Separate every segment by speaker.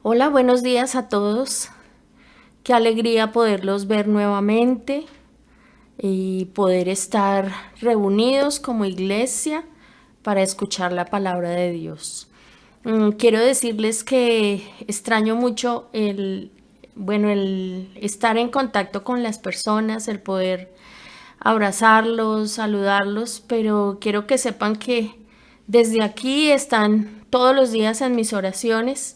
Speaker 1: Hola, buenos días a todos. Qué alegría poderlos ver nuevamente y poder estar reunidos como iglesia para escuchar la palabra de Dios. Quiero decirles que extraño mucho el estar en contacto con las personas, el poder abrazarlos, saludarlos, pero quiero que sepan que desde aquí están todos los días en mis oraciones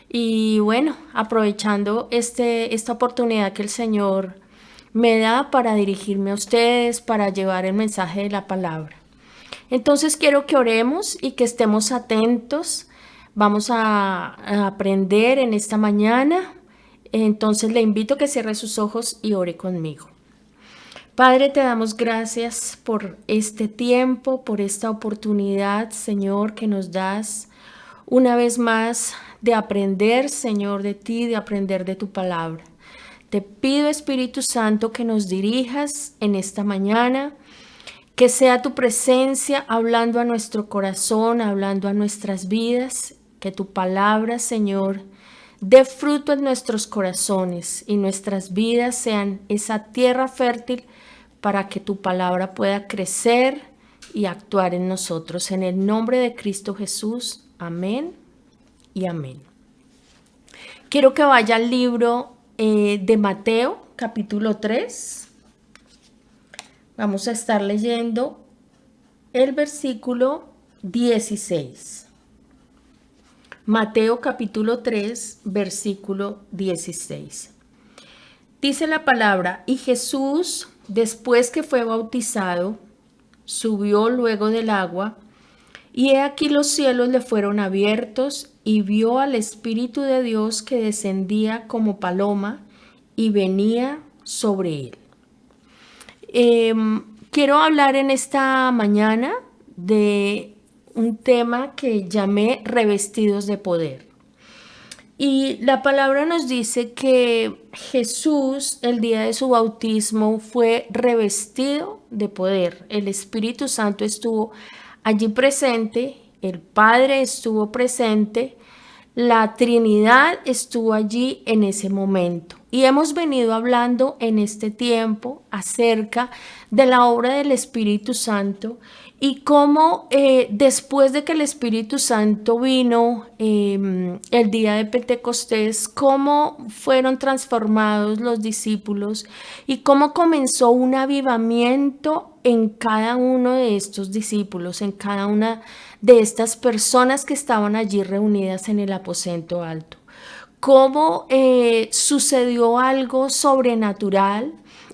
Speaker 1: y bueno, aprovechando esta oportunidad que el Señor me da para dirigirme a ustedes, para llevar el mensaje de la palabra. Entonces quiero que oremos y que estemos atentos. Vamos a aprender en esta mañana. Entonces le invito a que cierre sus ojos y ore conmigo. Padre, te damos gracias por este tiempo, por esta oportunidad, Señor, que nos das una vez más de aprender, Señor, de ti, de aprender de tu palabra. Te pido, Espíritu Santo, que nos dirijas en esta mañana, que sea tu presencia hablando a nuestro corazón, hablando a nuestras vidas, que tu palabra, Señor, dé fruto en nuestros corazones y nuestras vidas sean esa tierra fértil para que tu palabra pueda crecer y actuar en nosotros. En el nombre de Cristo Jesús, amén y amén. Quiero que vaya al libro de Mateo, capítulo 3. Vamos a estar leyendo el versículo 16. Mateo capítulo 3, versículo 16. Dice la palabra: y Jesús, después que fue bautizado, subió luego del agua, y he aquí los cielos le fueron abiertos, y vio al Espíritu de Dios que descendía como paloma y venía sobre él. Quiero hablar en esta mañana de un tema que llamé revestidos de poder. Y la palabra nos dice que Jesús, el día de su bautismo, fue revestido de poder. El Espíritu Santo estuvo allí presente, el Padre estuvo presente, la Trinidad estuvo allí en ese momento. Y hemos venido hablando en este tiempo acerca de la obra del Espíritu Santo y cómo después de que el Espíritu Santo vino el día de Pentecostés, cómo fueron transformados los discípulos y cómo comenzó un avivamiento en cada uno de estos discípulos, en cada una de estas personas que estaban allí reunidas en el aposento alto. Cómo sucedió algo sobrenatural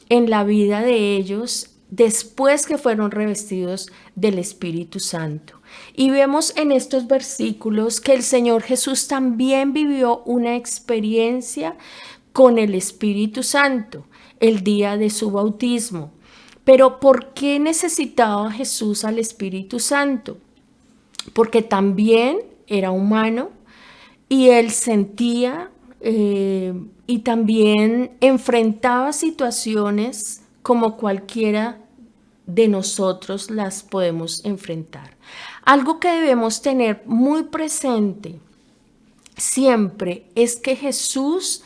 Speaker 1: en la vida de ellos después que fueron revestidos del Espíritu Santo. Y vemos en estos versículos que el Señor Jesús también vivió una experiencia con el Espíritu Santo el día de su bautismo. Pero ¿por qué necesitaba Jesús al Espíritu Santo? Porque también era humano y él sentía y también enfrentaba situaciones como cualquiera de nosotros las podemos enfrentar. Algo que debemos tener muy presente siempre es que Jesús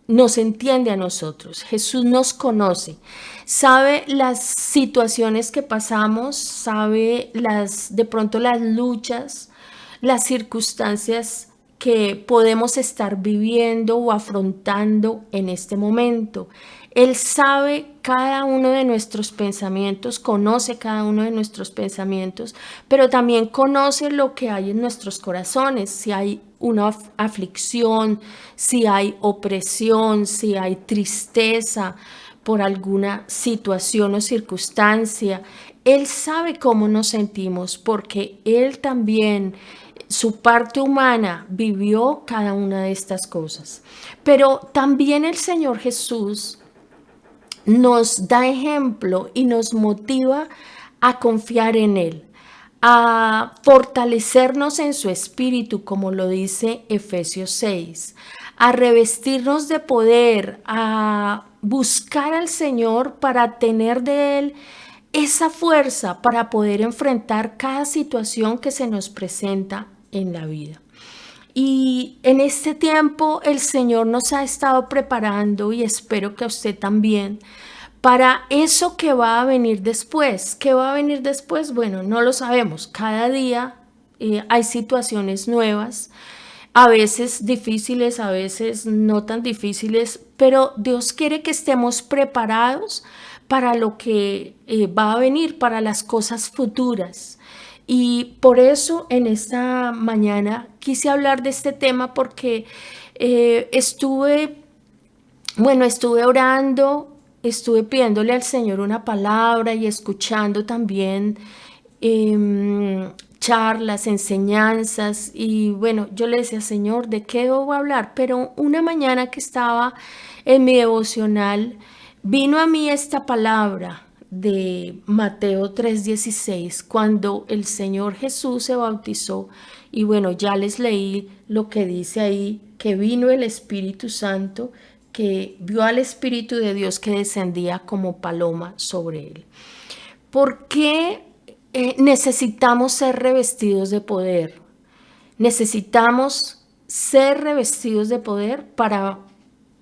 Speaker 1: nos entiende a nosotros. Jesús nos conoce, sabe las situaciones que pasamos, sabe de pronto las luchas, las circunstancias que podemos estar viviendo o afrontando en este momento. Él sabe cada uno de nuestros pensamientos, conoce cada uno de nuestros pensamientos, pero también conoce lo que hay en nuestros corazones, si hay una aflicción, si hay opresión, si hay tristeza por alguna situación o circunstancia. Él sabe cómo nos sentimos porque Él también, su parte humana, vivió cada una de estas cosas. Pero también el Señor Jesús nos da ejemplo y nos motiva a confiar en Él, a fortalecernos en su espíritu, como lo dice Efesios 6, a revestirnos de poder, a buscar al Señor para tener de Él esa fuerza para poder enfrentar cada situación que se nos presenta en la vida. Y en este tiempo el Señor nos ha estado preparando, y espero que a usted también, para eso que va a venir después. ¿Qué va a venir después? Bueno, no lo sabemos. Cada día hay situaciones nuevas, a veces difíciles, a veces no tan difíciles, pero Dios quiere que estemos preparados para lo que va a venir, para las cosas futuras. Y por eso en esta mañana quise hablar de este tema, porque estuve orando, estuve pidiéndole al Señor una palabra y escuchando también charlas, enseñanzas, y bueno, yo le decía: Señor, ¿de qué debo hablar? Pero una mañana que estaba en mi devocional, vino a mí esta palabra de Mateo 3:16, cuando el Señor Jesús se bautizó. Y bueno, ya les leí lo que dice ahí, que vino el Espíritu Santo, que vio al Espíritu de Dios que descendía como paloma sobre él. ¿Por qué necesitamos ser revestidos de poder? Necesitamos ser revestidos de poder para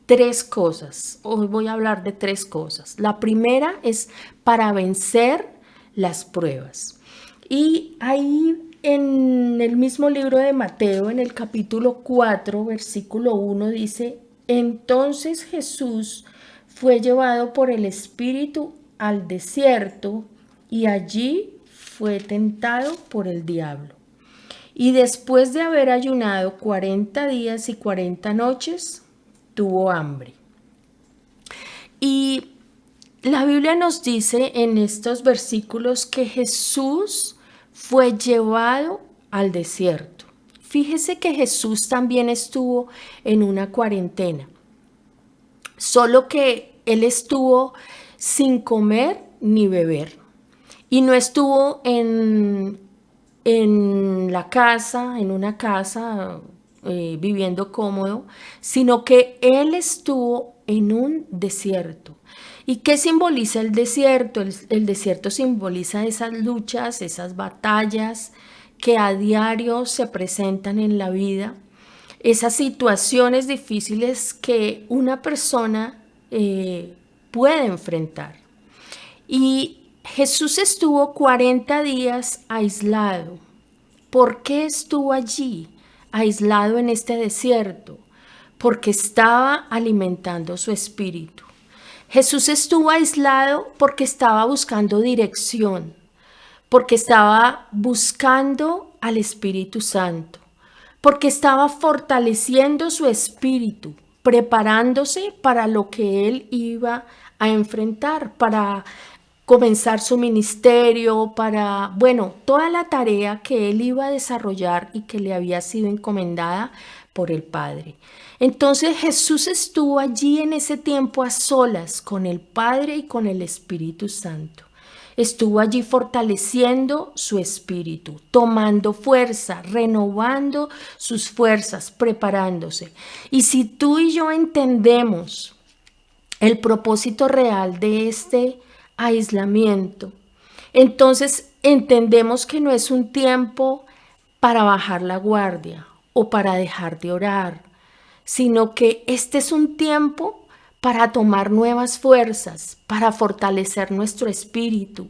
Speaker 1: tres cosas. Hoy voy a hablar de tres cosas. La primera es para vencer las pruebas. Y ahí en el mismo libro de Mateo, en el capítulo 4, versículo 1, dice: entonces Jesús fue llevado por el Espíritu al desierto, y allí fue tentado por el diablo. Y después de haber ayunado 40 días y 40 noches, tuvo hambre. Y la Biblia nos dice en estos versículos que Jesús fue llevado al desierto. Fíjese que Jesús también estuvo en una cuarentena, solo que él estuvo sin comer ni beber. Y no estuvo en la casa, en una casa, viviendo cómodo, sino que él estuvo en un desierto. ¿Y qué simboliza el desierto? El desierto simboliza esas luchas, esas batallas que a diario se presentan en la vida, esas situaciones difíciles que una persona puede enfrentar. Y Jesús estuvo 40 días aislado. ¿Por qué estuvo allí, aislado en este desierto? Porque estaba alimentando su espíritu. Jesús estuvo aislado porque estaba buscando dirección, porque estaba buscando al Espíritu Santo, porque estaba fortaleciendo su espíritu, preparándose para lo que él iba a enfrentar, para comenzar su ministerio, para, bueno, toda la tarea que él iba a desarrollar y que le había sido encomendada por el Padre. Entonces Jesús estuvo allí en ese tiempo a solas con el Padre y con el Espíritu Santo. Estuvo allí fortaleciendo su espíritu, tomando fuerza, renovando sus fuerzas, preparándose. Y si tú y yo entendemos el propósito real de este aislamiento, entonces entendemos que no es un tiempo para bajar la guardia o para dejar de orar, sino que este es un tiempo para tomar nuevas fuerzas, para fortalecer nuestro espíritu,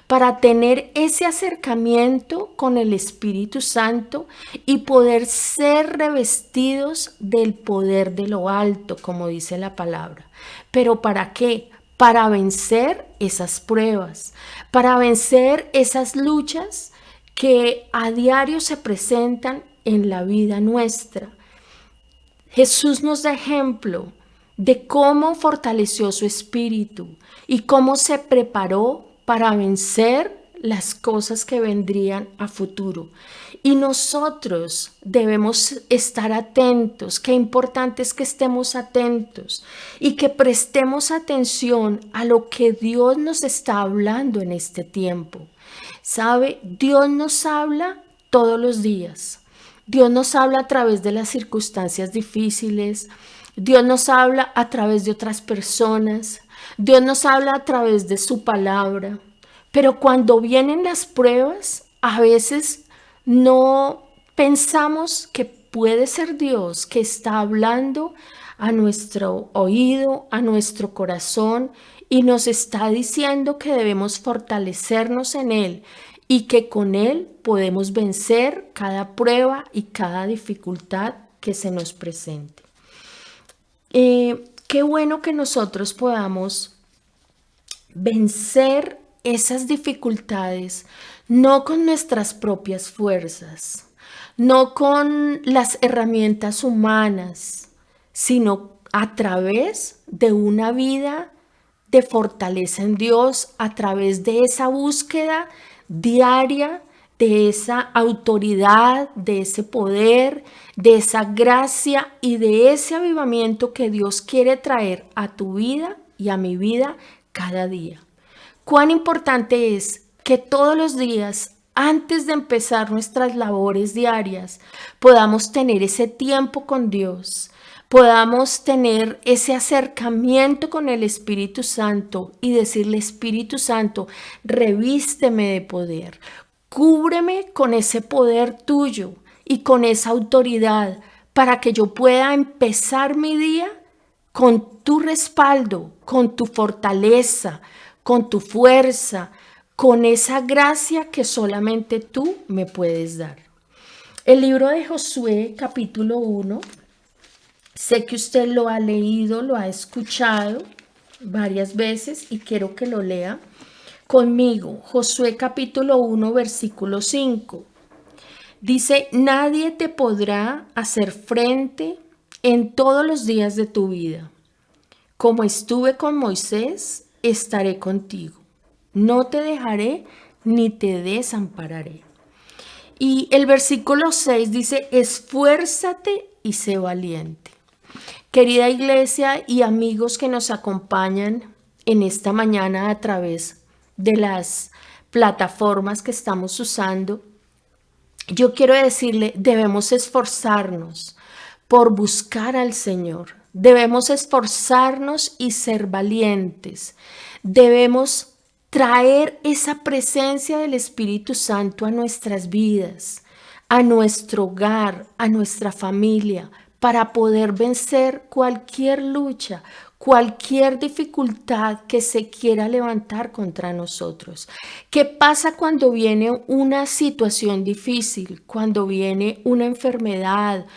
Speaker 1: para tener ese acercamiento con el Espíritu Santo y poder ser revestidos del poder de lo alto, como dice la palabra. ¿Pero para qué? Para vencer esas pruebas, para vencer esas luchas que a diario se presentan en la vida nuestra. Jesús nos da ejemplo de cómo fortaleció su espíritu y cómo se preparó para vencer las cosas que vendrían a futuro. Y nosotros debemos estar atentos. Qué importante es que estemos atentos y que prestemos atención a lo que Dios nos está hablando en este tiempo. ¿Sabe? Dios nos habla todos los días. Dios nos habla a través de las circunstancias difíciles. Dios nos habla a través de otras personas. Dios nos habla a través de su palabra. Pero cuando vienen las pruebas, a veces no pensamos que puede ser Dios que está hablando a nuestro oído, a nuestro corazón y nos está diciendo que debemos fortalecernos en Él y que con Él podemos vencer cada prueba y cada dificultad que se nos presente. Qué bueno que nosotros podamos vencer esas dificultades, no con nuestras propias fuerzas, no con las herramientas humanas, sino a través de una vida de fortaleza en Dios, a través de esa búsqueda diaria, de esa autoridad, de ese poder, de esa gracia y de ese avivamiento que Dios quiere traer a tu vida y a mi vida cada día. Cuán importante es que todos los días, antes de empezar nuestras labores diarias, podamos tener ese tiempo con Dios, podamos tener ese acercamiento con el Espíritu Santo y decirle: Espíritu Santo, revísteme de poder, cúbreme con ese poder tuyo y con esa autoridad para que yo pueda empezar mi día con tu respaldo, con tu fortaleza, con tu fuerza, con esa gracia que solamente tú me puedes dar. El libro de Josué, capítulo 1, sé que usted lo ha leído, lo ha escuchado varias veces y quiero que lo lea conmigo. Josué capítulo 1, versículo 5. Dice: nadie te podrá hacer frente en todos los días de tu vida. Como estuve con Moisés, estaré contigo. No te dejaré ni te desampararé. Y el versículo 6 dice: esfuérzate y sé valiente. Querida iglesia y amigos que nos acompañan en esta mañana a través de las plataformas que estamos usando, yo quiero decirle, debemos esforzarnos por buscar al Señor. Debemos esforzarnos y ser valientes. Debemos traer esa presencia del Espíritu Santo a nuestras vidas, a nuestro hogar, a nuestra familia, para poder vencer cualquier lucha, cualquier dificultad que se quiera levantar contra nosotros. ¿Qué pasa cuando viene una situación difícil, cuando viene una enfermedad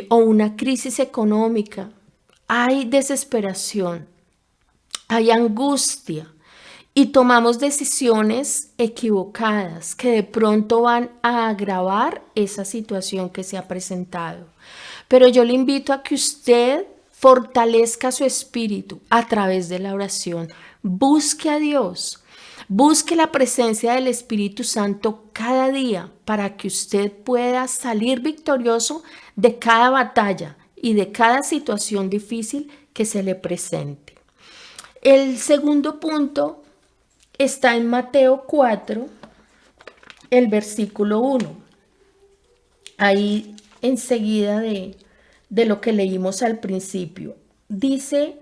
Speaker 1: o una crisis económica? Hay desesperación, hay angustia y tomamos decisiones equivocadas que de pronto van a agravar esa situación que se ha presentado. Pero yo le invito a que usted fortalezca su espíritu a través de la oración. Busque a Dios. Busque la presencia del Espíritu Santo cada día para que usted pueda salir victorioso de cada batalla y de cada situación difícil que se le presente. El segundo punto está en Mateo 4, el versículo 1. Ahí enseguida de lo que leímos al principio. Dice: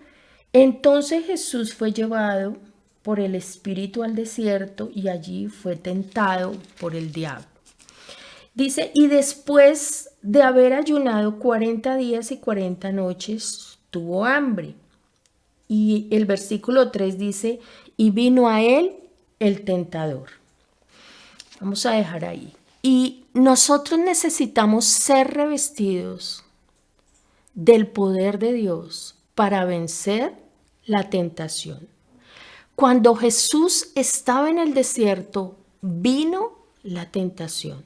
Speaker 1: entonces Jesús fue llevado por el Espíritu al desierto y allí fue tentado por el diablo. Dice: y después de haber ayunado 40 días y 40 noches, tuvo hambre. Y el versículo 3 dice: y vino a él el tentador. Vamos a dejar ahí. Y nosotros necesitamos ser revestidos del poder de Dios para vencer la tentación. Cuando Jesús estaba en el desierto, vino la tentación.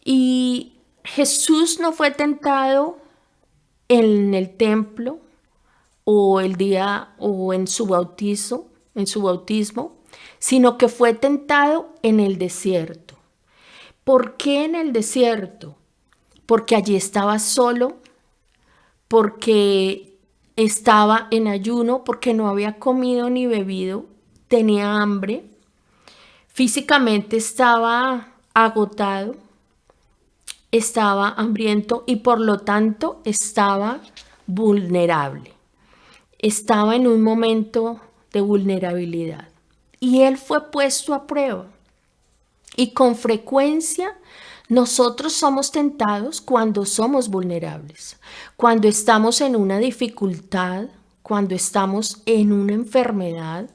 Speaker 1: Y Jesús no fue tentado en el templo o el día o en su bautismo, sino que fue tentado en el desierto. ¿Por qué en el desierto? Porque allí estaba solo, porque estaba en ayuno, porque no había comido ni bebido, tenía hambre, físicamente estaba agotado, estaba hambriento y por lo tanto estaba vulnerable. Estaba en un momento de vulnerabilidad y él fue puesto a prueba. Y con frecuencia Nosotros somos tentados cuando somos vulnerables, cuando estamos en una dificultad, cuando estamos en una enfermedad,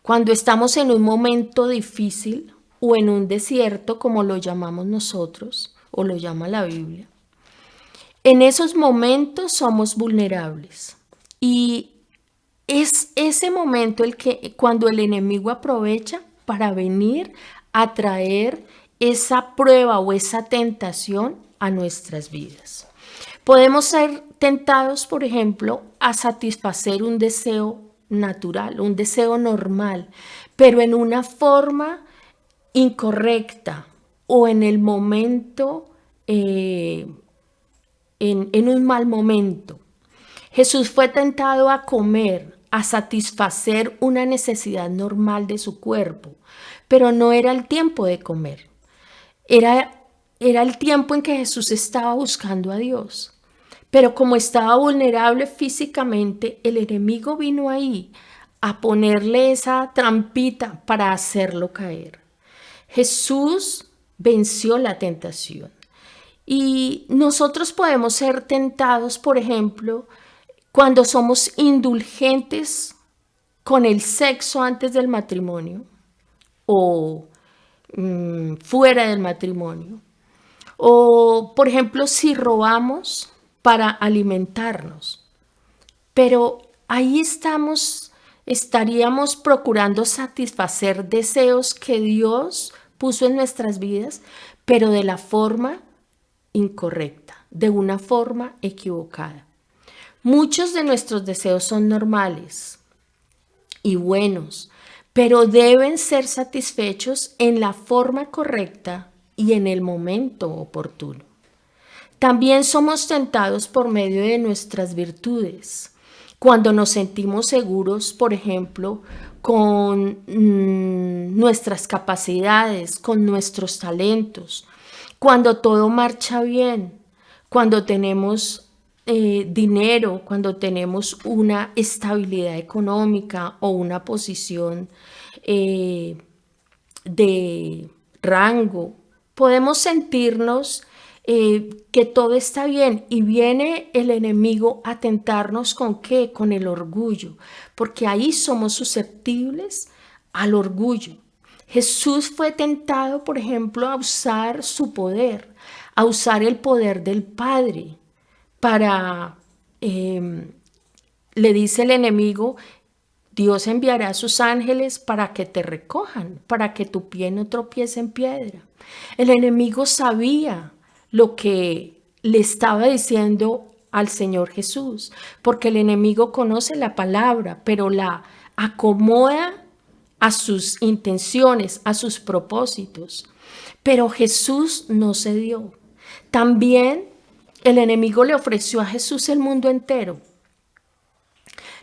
Speaker 1: cuando estamos en un momento difícil o en un desierto, como lo llamamos nosotros o lo llama la Biblia. En esos momentos somos vulnerables y es ese momento cuando el enemigo aprovecha para venir a traer esa prueba o esa tentación a nuestras vidas. Podemos ser tentados, por ejemplo, a satisfacer un deseo natural, un deseo normal, pero en una forma incorrecta o en el momento, en un mal momento. Jesús fue tentado a comer, a satisfacer una necesidad normal de su cuerpo, pero no era el tiempo de comer. Era el tiempo en que Jesús estaba buscando a Dios. Pero como estaba vulnerable físicamente, el enemigo vino ahí a ponerle esa trampita para hacerlo caer. Jesús venció la tentación. Y nosotros podemos ser tentados, por ejemplo, cuando somos indulgentes con el sexo antes del matrimonio o fuera del matrimonio. O, por ejemplo, si robamos para alimentarnos. Pero ahí estaríamos procurando satisfacer deseos que Dios puso en nuestras vidas, pero de la forma incorrecta, de una forma equivocada. Muchos de nuestros deseos son normales y buenos, pero deben ser satisfechos en la forma correcta y en el momento oportuno. También somos tentados por medio de nuestras virtudes. Cuando nos sentimos seguros, por ejemplo, con nuestras capacidades, con nuestros talentos, cuando todo marcha bien, cuando tenemos dinero, cuando tenemos una estabilidad económica o una posición de rango, podemos sentirnos que todo está bien y viene el enemigo a tentarnos ¿con qué? Con el orgullo, porque ahí somos susceptibles al orgullo. Jesús fue tentado, por ejemplo, a usar su poder, a usar el poder del Padre para, le dice el enemigo, Dios enviará a sus ángeles para que te recojan, para que tu pie no tropiece en piedra. El enemigo sabía lo que le estaba diciendo al Señor Jesús, porque el enemigo conoce la palabra, pero la acomoda a sus intenciones, a sus propósitos. Pero Jesús no cedió. También el enemigo le ofreció a Jesús el mundo entero,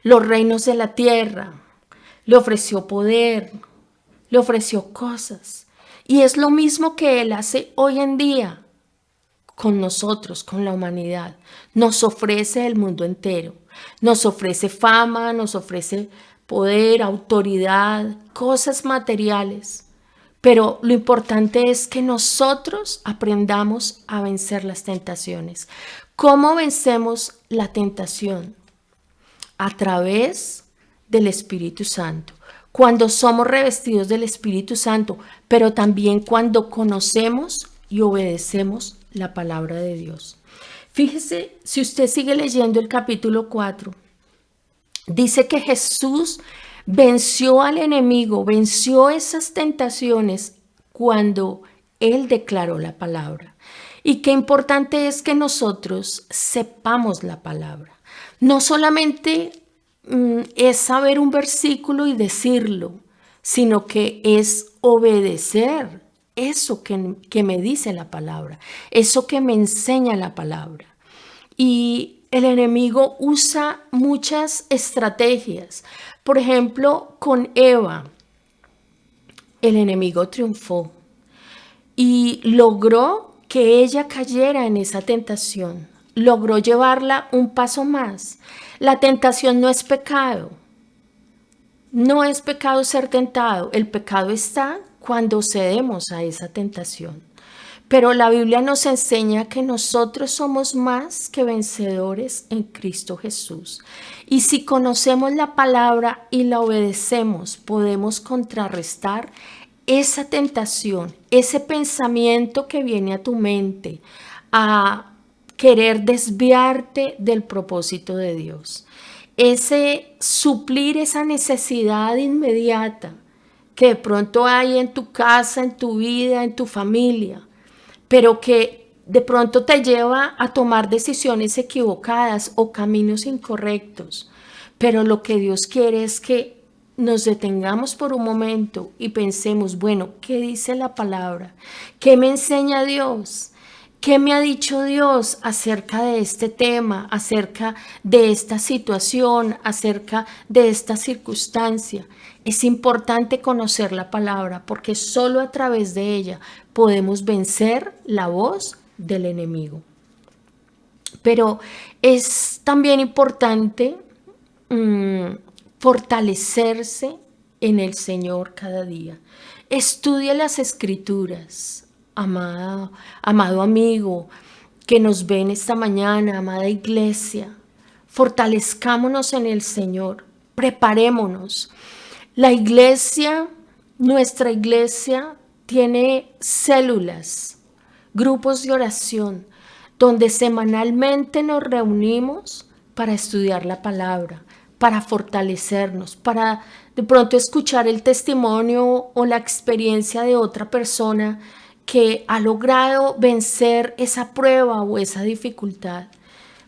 Speaker 1: los reinos de la tierra, le ofreció poder, le ofreció cosas. Y es lo mismo que Él hace hoy en día con nosotros, con la humanidad. Nos ofrece el mundo entero, nos ofrece fama, nos ofrece poder, autoridad, cosas materiales. Pero lo importante es que nosotros aprendamos a vencer las tentaciones. ¿Cómo vencemos la tentación? A través del Espíritu Santo. Cuando somos revestidos del Espíritu Santo, pero también cuando conocemos y obedecemos la palabra de Dios. Fíjese, si usted sigue leyendo el capítulo 4, dice que Jesús venció al enemigo, venció esas tentaciones cuando Él declaró la palabra. Y qué importante es que nosotros sepamos la palabra. No solamente es saber un versículo y decirlo, sino que es obedecer eso que me dice la palabra, eso que me enseña la palabra. Y el enemigo usa muchas estrategias. Por ejemplo, con Eva, el enemigo triunfó y logró que ella cayera en esa tentación. Logró llevarla un paso más. La tentación no es pecado. No es pecado ser tentado. El pecado está cuando cedemos a esa tentación. pero la Biblia nos enseña que nosotros somos más que vencedores en Cristo Jesús. Y si conocemos la palabra y la obedecemos, podemos contrarrestar esa tentación, ese pensamiento que viene a tu mente a querer desviarte del propósito de Dios. Ese suplir esa necesidad inmediata que de pronto hay en tu casa, en tu vida, en tu familia, pero que de pronto te lleva a tomar decisiones equivocadas o caminos incorrectos. Pero lo que Dios quiere es que nos detengamos por un momento y pensemos, bueno, ¿qué dice la palabra? ¿Qué me enseña Dios? ¿Qué me ha dicho Dios acerca de este tema, acerca de esta situación, acerca de esta circunstancia? Es importante conocer la palabra porque solo a través de ella podemos vencer la voz del enemigo. Pero es también importante fortalecerse en el Señor cada día. Estudie las Escrituras, amado amigo que nos ven esta mañana, amada iglesia. Fortalezcámonos en el Señor, preparémonos. La iglesia, nuestra iglesia, tiene células, grupos de oración, donde semanalmente nos reunimos para estudiar la palabra, para fortalecernos, para de pronto escuchar el testimonio o la experiencia de otra persona que ha logrado vencer esa prueba o esa dificultad.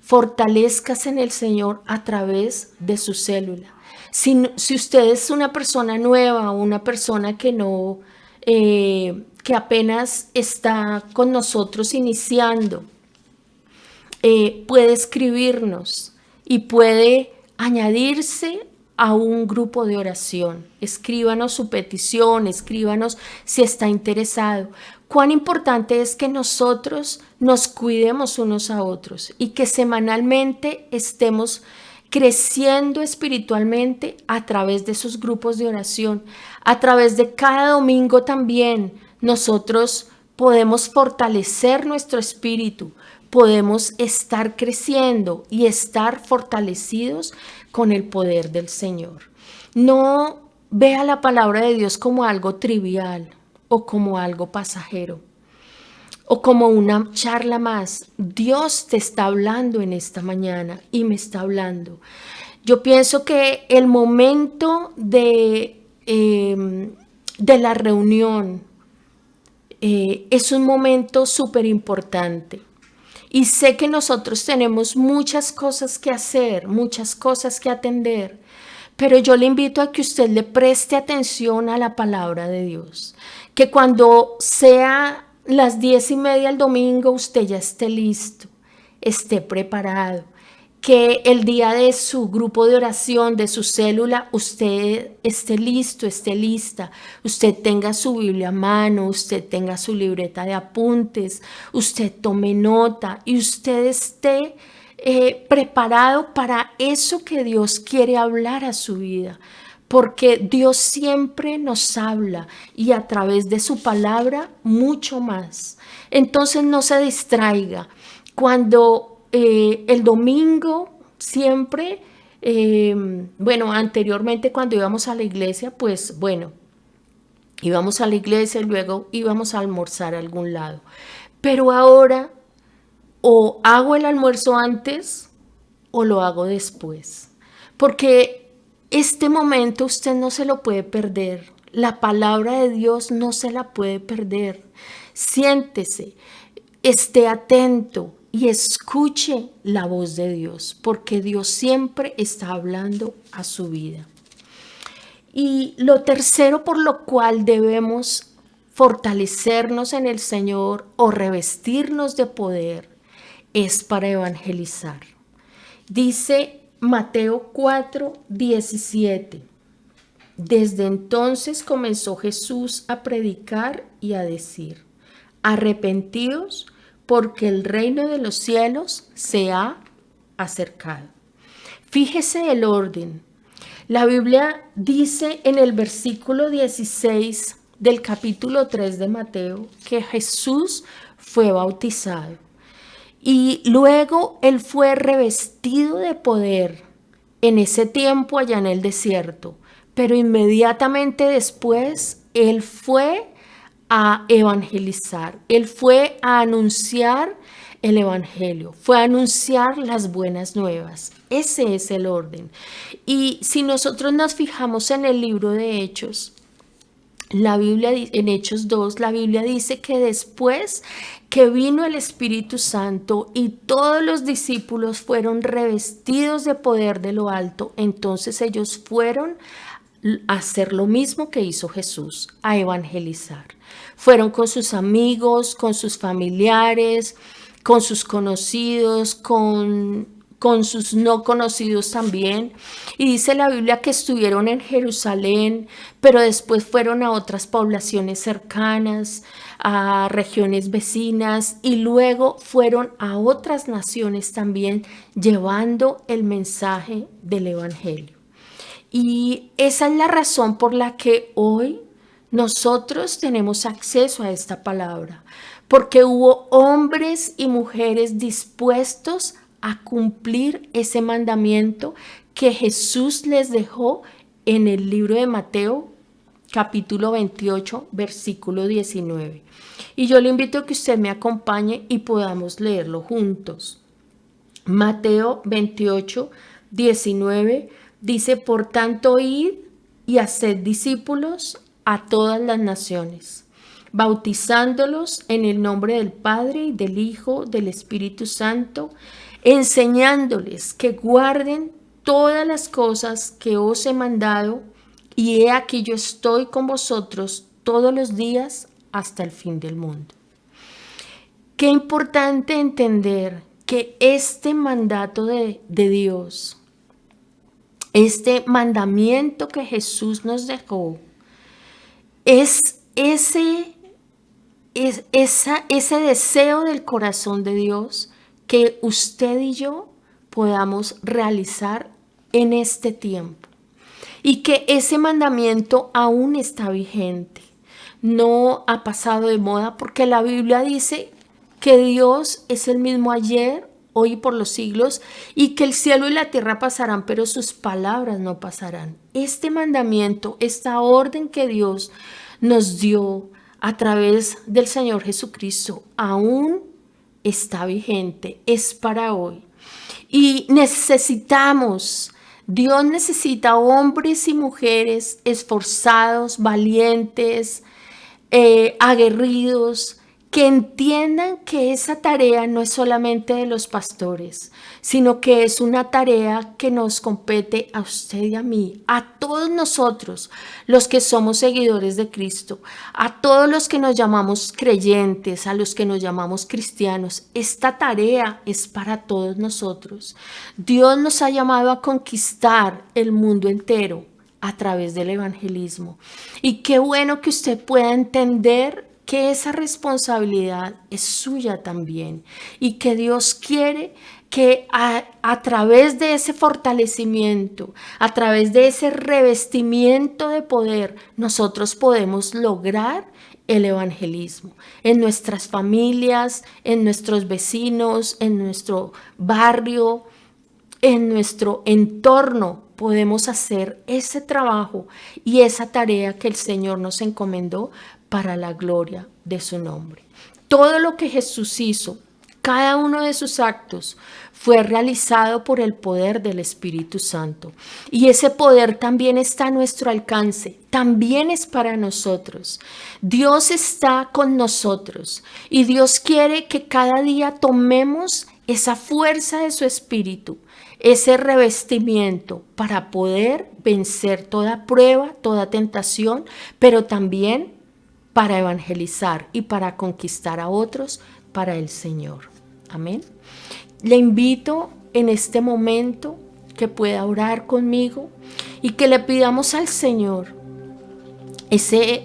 Speaker 1: Fortalezcas en el Señor a través de su célula. Si usted es una persona nueva o una persona que no, que apenas está con nosotros iniciando, puede escribirnos y puede añadirse a un grupo de oración. Escríbanos su petición, escríbanos si está interesado. Cuán importante es que nosotros nos cuidemos unos a otros y que semanalmente estemos creciendo espiritualmente a través de esos grupos de oración. A través de cada domingo también nosotros podemos fortalecer nuestro espíritu, podemos estar creciendo y estar fortalecidos con el poder del Señor. No vea la palabra de Dios como algo trivial o como algo pasajero o como una charla más. Dios te está hablando en esta mañana y me está hablando. Yo pienso que el momento de la reunión es un momento súper importante. Y sé que nosotros tenemos muchas cosas que hacer, muchas cosas que atender, pero yo le invito a que usted le preste atención a la palabra de Dios. Que cuando sea las 10:30 el domingo, usted ya esté listo, esté preparado. Que el día de su grupo de oración, de su célula, usted esté listo, esté lista. Usted tenga su Biblia a mano, usted tenga su libreta de apuntes, usted tome nota y usted esté preparado para eso que Dios quiere hablar a su vida. Porque Dios siempre nos habla y a través de su palabra mucho más. Entonces no se distraiga. Cuando el domingo siempre, bueno, anteriormente cuando íbamos a la iglesia, pues bueno, íbamos a la iglesia y luego íbamos a almorzar a algún lado. Pero ahora o hago el almuerzo antes o lo hago después. Porque este momento usted no se lo puede perder. La palabra de Dios no se la puede perder. Siéntese, esté atento y escuche la voz de Dios, porque Dios siempre está hablando a su vida. Y lo tercero por lo cual debemos fortalecernos en el Señor o revestirnos de poder es para evangelizar. Dice Mateo 4:17. Desde entonces comenzó Jesús a predicar y a decir: arrepentíos, porque el reino de los cielos se ha acercado. Fíjese el orden. La Biblia dice en el versículo 16 del capítulo 3 de Mateo que Jesús fue bautizado. Y luego él fue revestido de poder en ese tiempo allá en el desierto. Pero inmediatamente después él fue a evangelizar. Él fue a anunciar el evangelio, fue a anunciar las buenas nuevas. Ese es el orden. Y si nosotros nos fijamos en el libro de Hechos, la Biblia, en Hechos 2, la Biblia dice que después que vino el Espíritu Santo y todos los discípulos fueron revestidos de poder de lo alto, entonces ellos fueron a hacer lo mismo que hizo Jesús, a evangelizar. Fueron con sus amigos, con sus familiares, con sus conocidos, con sus no conocidos también. Y dice la Biblia que estuvieron en Jerusalén, pero después fueron a otras poblaciones cercanas, a regiones vecinas, y luego fueron a otras naciones también llevando el mensaje del evangelio. Y esa es la razón por la que hoy nosotros tenemos acceso a esta palabra, porque hubo hombres y mujeres dispuestos a cumplir ese mandamiento que Jesús les dejó en el libro de Mateo, capítulo 28, versículo 19. Y yo le invito a que usted me acompañe y podamos leerlo juntos. Mateo 28, 19 dice: por tanto, id y haced discípulos a todas las naciones, bautizándolos en el nombre del Padre y del Hijo, del Espíritu Santo, enseñándoles que guarden todas las cosas que os he mandado, y he aquí yo estoy con vosotros todos los días hasta el fin del mundo. Qué importante entender que este mandato de Dios, este mandamiento que Jesús nos dejó, es ese deseo del corazón de Dios que usted y yo podamos realizar en este tiempo. Y que ese mandamiento aún está vigente, no ha pasado de moda, porque la Biblia dice que Dios es el mismo ayer, hoy y por los siglos, y que el cielo y la tierra pasarán, pero sus palabras no pasarán. Este mandamiento, esta orden que Dios nos dio a través del Señor Jesucristo, aún está vigente, es para hoy. Y Dios necesita hombres y mujeres esforzados, valientes, aguerridos, que entiendan que esa tarea no es solamente de los pastores, sino que es una tarea que nos compete a usted y a mí, a todos nosotros, los que somos seguidores de Cristo, a todos los que nos llamamos creyentes, a los que nos llamamos cristianos. Esta tarea es para todos nosotros. Dios nos ha llamado a conquistar el mundo entero a través del evangelismo. Y qué bueno que usted pueda entender que esa responsabilidad es suya también, y que Dios quiere que a través de ese fortalecimiento, a través de ese revestimiento de poder, nosotros podemos lograr el evangelismo en nuestras familias, en nuestros vecinos, en nuestro barrio, en nuestro entorno. Podemos hacer ese trabajo y esa tarea que el Señor nos encomendó para la gloria de su nombre. Todo lo que Jesús hizo, cada uno de sus actos, fue realizado por el poder del Espíritu Santo. Y ese poder también está a nuestro alcance, también es para nosotros. Dios está con nosotros y Dios quiere que cada día tomemos esa fuerza de su Espíritu, ese revestimiento para poder vencer toda prueba, toda tentación, pero también para evangelizar y para conquistar a otros para el Señor. Amén. Le invito en este momento que pueda orar conmigo y que le pidamos al Señor ese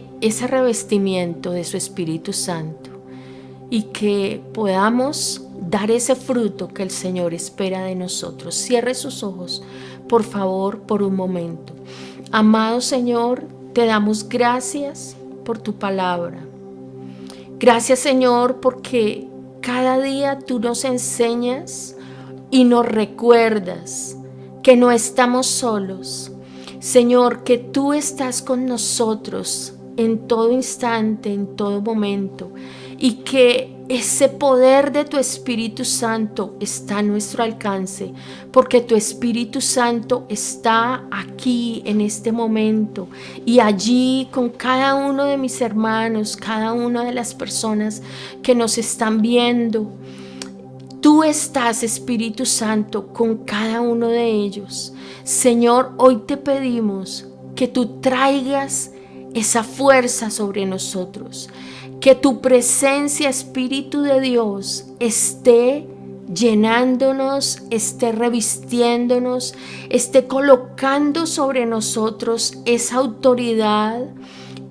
Speaker 1: revestimiento de su Espíritu Santo y que podamos dar ese fruto que el Señor espera de nosotros. Cierre sus ojos, por favor, por un momento. Amado Señor, te damos gracias por tu palabra. Gracias, Señor, porque cada día tú nos enseñas y nos recuerdas que no estamos solos. Señor, que tú estás con nosotros en todo instante, en todo momento, y que ese poder de tu Espíritu Santo está a nuestro alcance, porque tu Espíritu Santo está aquí en este momento y allí con cada uno de mis hermanos, cada una de las personas que nos están viendo. Tú estás, Espíritu Santo, con cada uno de ellos. Señor, hoy te pedimos que tú traigas esa fuerza sobre nosotros, que tu presencia, Espíritu de Dios, esté llenándonos, esté revistiéndonos, esté colocando sobre nosotros esa autoridad,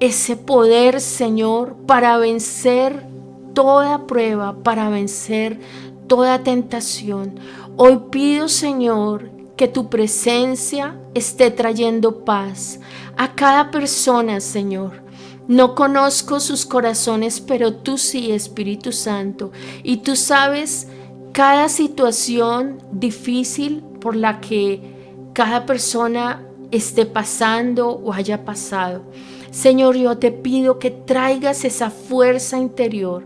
Speaker 1: ese poder, Señor, para vencer toda prueba, para vencer toda tentación. Hoy pido, Señor, que tu presencia esté trayendo paz a cada persona, Señor. No conozco sus corazones, pero tú sí, Espíritu Santo, y tú sabes cada situación difícil por la que cada persona esté pasando o haya pasado. Señor, yo te pido que traigas esa fuerza interior,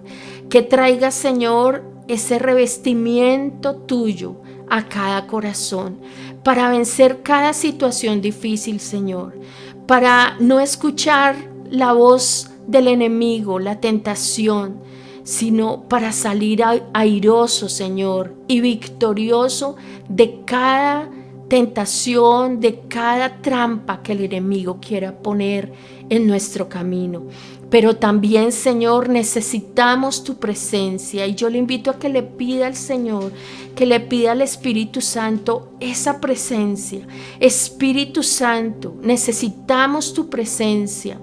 Speaker 1: que traigas, Señor, ese revestimiento tuyo a cada corazón, para vencer cada situación difícil, Señor, para no escuchar la voz del enemigo, la tentación, sino para salir airoso, Señor, y victorioso de cada tentación, de cada trampa que el enemigo quiera poner en nuestro camino. Pero también, Señor, necesitamos tu presencia, y yo le invito a que le pida al Señor, que le pida al Espíritu Santo esa presencia. Espíritu Santo, necesitamos tu presencia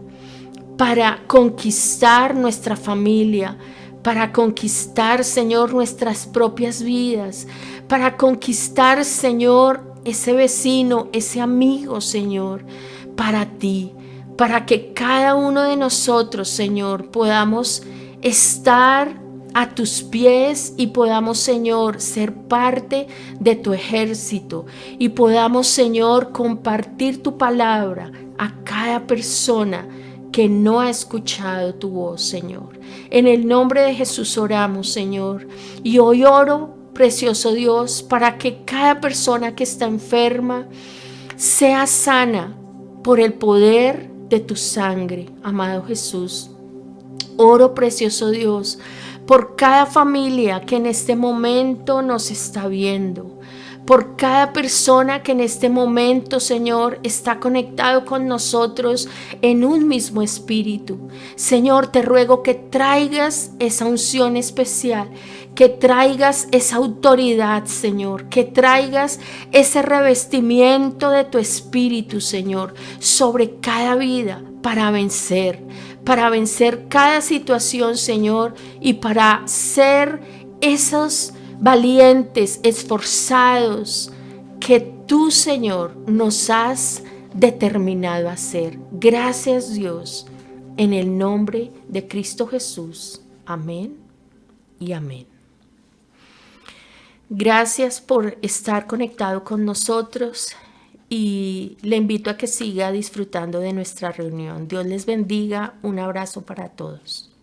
Speaker 1: para conquistar nuestra familia, para conquistar, Señor, nuestras propias vidas, para conquistar, Señor, ese vecino, ese amigo, Señor, para ti, para que cada uno de nosotros, Señor, podamos estar a tus pies y podamos, Señor, ser parte de tu ejército y podamos, Señor, compartir tu palabra a cada persona que no ha escuchado tu voz, Señor. En el nombre de Jesús oramos, Señor, y hoy oro, precioso Dios, para que cada persona que está enferma sea sana por el poder de tu sangre, amado Jesús. Oro, precioso Dios, por cada familia que en este momento nos está viendo, por cada persona que en este momento, Señor, está conectado con nosotros en un mismo espíritu. Señor, te ruego que traigas esa unción especial, que traigas esa autoridad, Señor, que traigas ese revestimiento de tu espíritu, Señor, sobre cada vida para vencer cada situación, Señor, y para ser esos valientes, esforzados que tú, Señor, nos has determinado a ser. Gracias, Dios, en el nombre de Cristo Jesús. Amén y amén. Gracias por estar conectado con nosotros y le invito a que siga disfrutando de nuestra reunión. Dios les bendiga. Un abrazo para todos.